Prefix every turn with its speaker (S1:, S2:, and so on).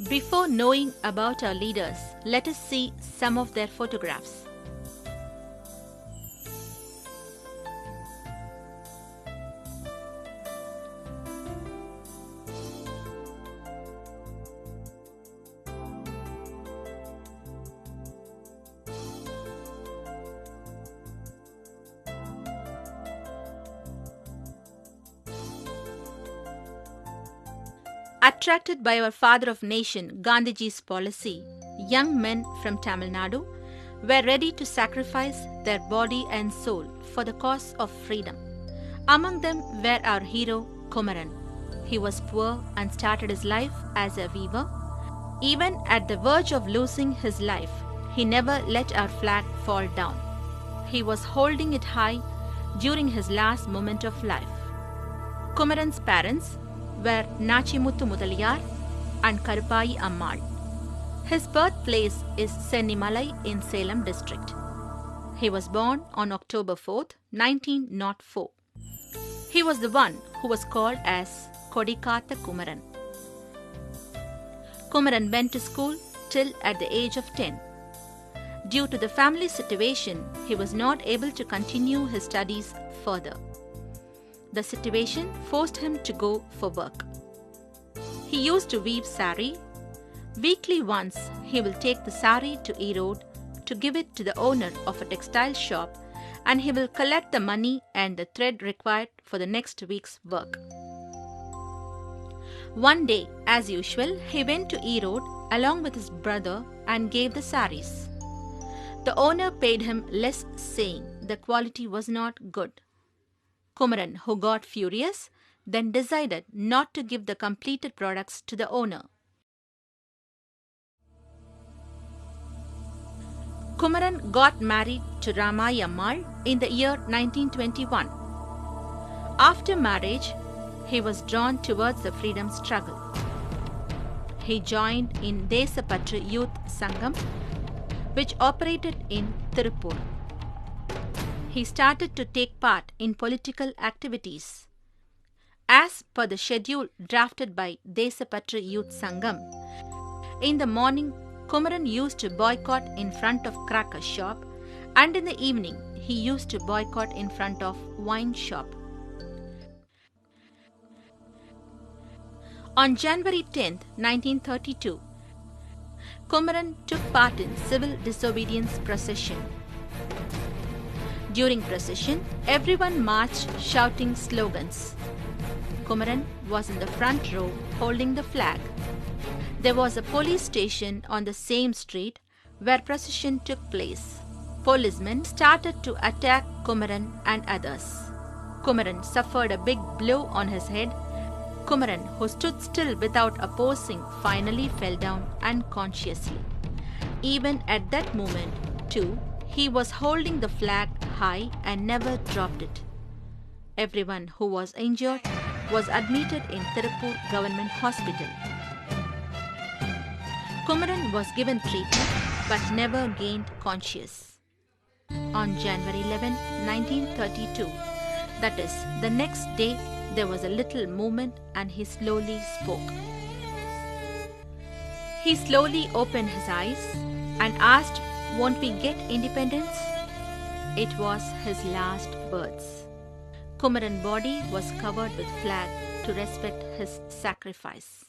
S1: Before knowing about our leaders, let us see some of their photographs. Attracted by our father of nation, Gandhiji's policy, young men from Tamil Nadu were ready to sacrifice their body and soul for the cause of freedom. Among them were our hero, Kumaran. He was poor and started his life as a weaver. Even at the verge of losing his life, he never let our flag fall down. He was holding it high during his last moment of life. Kumaran's parents were Nachimuthu Mudaliyar and Karupai Ammal. His birthplace is Sennimalai in Salem district. He was born on October 4th, 1904. He was the one who was called as Kodikatha Kumaran. Kumaran went to school till at the age of 10. Due to the family situation, he was not able to continue his studies further. The situation forced him to go for work. He used to weave sari. Weekly once, he will take the sari to Erode to give it to the owner of a textile shop, and he will collect the money and the thread required for the next week's work. One day, as usual, he went to Erode along with his brother and gave the saris. The owner paid him less, saying the quality was not good. Kumaran, who got furious, then decided not to give the completed products to the owner. Kumaran got married to Ramai Ammal in the year 1921. After marriage, he was drawn towards the freedom struggle. He joined in Desapatru Youth Sangam, which operated in Tirupur. He started to take part in political activities. As per the schedule drafted by Desapatru Youth Sangam, in the morning, Kumaran used to boycott in front of cracker shop, and in the evening, he used to boycott in front of wine shop. On January 10, 1932, Kumaran took part in civil disobedience procession. During procession, everyone marched shouting slogans. Kumaran was in the front row holding the flag. There was a police station on the same street where procession took place. Policemen started to attack Kumaran and others. Kumaran suffered a big blow on his head. Kumaran, who stood still without opposing, finally fell down unconsciously. Even at that moment, too, he was holding the flag high and never dropped it. Everyone who was injured was admitted in Tirupur Government Hospital. Kumaran was given treatment but never gained conscious. On January 11, 1932, that is, the next day, there was a little movement and he slowly spoke. He slowly opened his eyes and asked, "Won't we get independence?" It was his last words. Kumaran's body was covered with flag to respect his sacrifice.